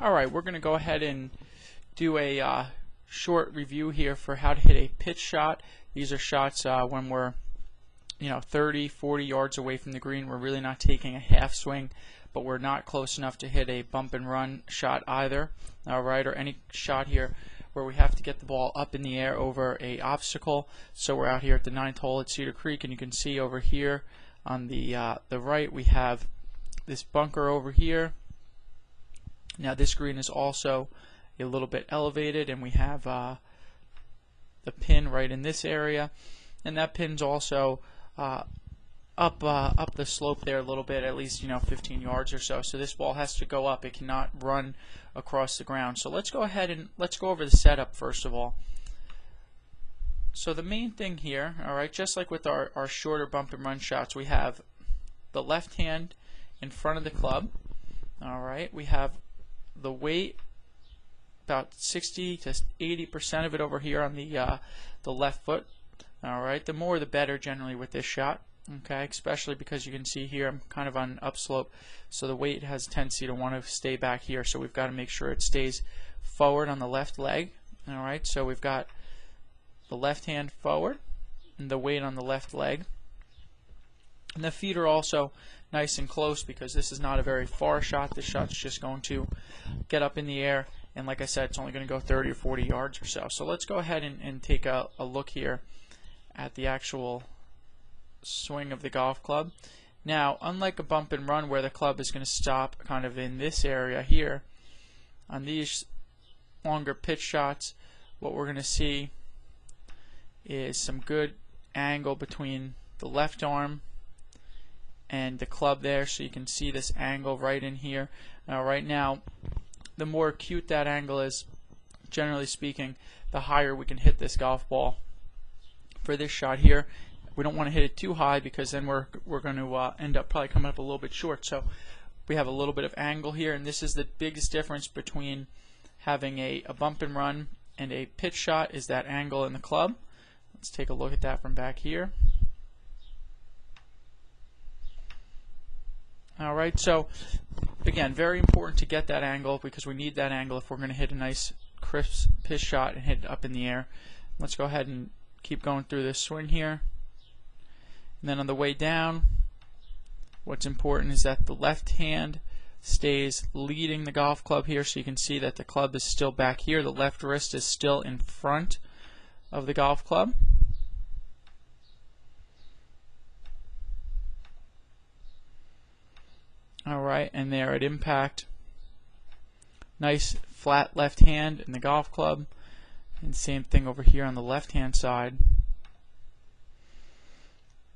Alright, we're going to go ahead and do a short review here for how to hit a pitch shot. These are shots when we're 30, 40 yards away from the green. We're really not taking a half swing, but we're not close enough to hit a bump and run shot either. Alright, or any shot here where we have to get the ball up in the air over a obstacle. So we're out here at the 9th hole at Cedar Creek, and you can see over here on the right we have this bunker over here. Now this green is also a little bit elevated, and we have the pin right in this area, and that pin's also up the slope there a little bit, at least 15 yards or so. So this ball has to go up; it cannot run across the ground. So let's go ahead and let's go over the setup first of all. So the main thing here, alright, just like with our shorter bump and run shots, we have the left hand in front of the club. Alright, we have the weight, about 60 to 80% of it over here on the left foot. Alright, the more the better generally with this shot, okay, especially because you can see here I'm kind of on an upslope, so the weight has a tendency to want to stay back here, so we've got to make sure it stays forward on the left leg. Alright, so we've got the left hand forward and the weight on the left leg, and the feet are also nice and close because this is not a very far shot. This shot's just going to get up in the air, and like I said, it's only going to go 30 or 40 yards or so. So let's go ahead and take a look here at the actual swing of the golf club. Now, unlike a bump and run where the club is going to stop kind of in this area here, on these longer pitch shots, what we're going to see is some good angle between the left arm and the club there, so you can see this angle right in here. Now right now, the more acute that angle is, generally speaking, the higher we can hit this golf ball. For this shot here, we don't want to hit it too high because then we're going to end up probably coming up a little bit short. So we have a little bit of angle here, and this is the biggest difference between having a bump and run and a pitch shot, is that angle in the club. Let's take a look at that from back here. Alright, so again, very important to get that angle because we need that angle if we're going to hit a nice crisp pitch shot and hit it up in the air. Let's go ahead and keep going through this swing here. And then on the way down, what's important is that the left hand stays leading the golf club here, so you can see that the club is still back here. The left wrist is still in front of the golf club. Alright, and there at impact, nice flat left hand in the golf club, and same thing over here on the left hand side.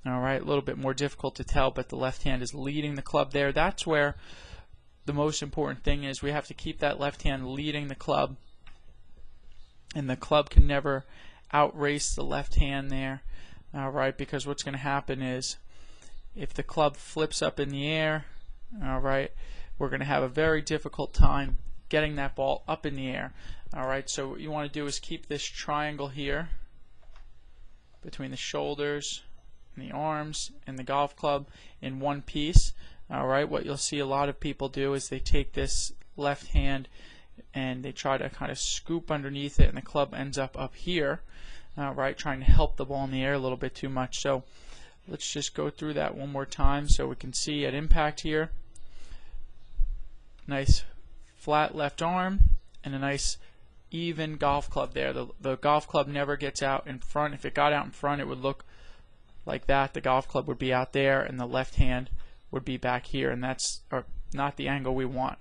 Alright, a little bit more difficult to tell, but the left hand is leading the club there. That's where the most important thing is. We have to keep that left hand leading the club, and the club can never outrace the left hand there. Alright, because what's going to happen is if the club flips up in the air, alright, we're going to have a very difficult time getting that ball up in the air. Alright, so what you want to do is keep this triangle here between the shoulders and the arms and the golf club in one piece. Alright, what you'll see a lot of people do is they take this left hand and they try to kind of scoop underneath it, and the club ends up here, alright, trying to help the ball in the air a little bit too much. So let's just go through that one more time so we can see at impact here. Nice flat left arm and a nice even golf club there. The golf club never gets out in front. If it got out in front, it would look like that. The golf club would be out there and the left hand would be back here, and that's not the angle we want.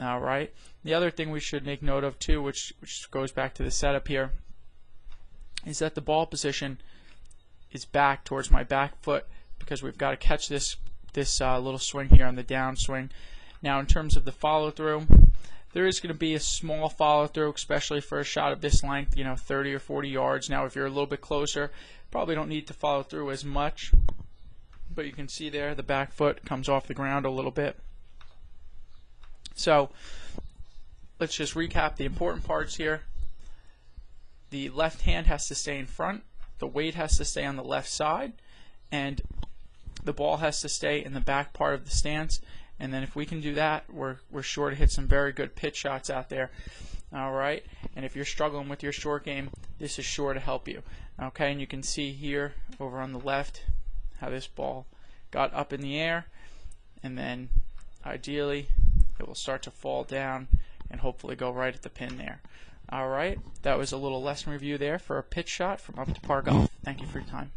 Alright, the other thing we should make note of too, which goes back to the setup here, is that the ball position is back towards my back foot because we've got to catch this little swing here on the downswing. Now in terms of the follow through, there is going to be a small follow through, especially for a shot of this length, 30 or 40 yards. Now if you're a little bit closer, probably don't need to follow through as much, but you can see there the back foot comes off the ground a little bit. So let's just recap the important parts here. The left hand has to stay in front, the weight has to stay on the left side, and the ball has to stay in the back part of the stance, And then if we can do that, we're sure to hit some very good pitch shots out there. All right, and if you're struggling with your short game, this is sure to help you. Okay, and you can see here over on the left how this ball got up in the air, and then ideally it will start to fall down and hopefully go right at the pin there. All right, that was a little lesson review there for a pitch shot from Up to Par Golf. Thank you for your time.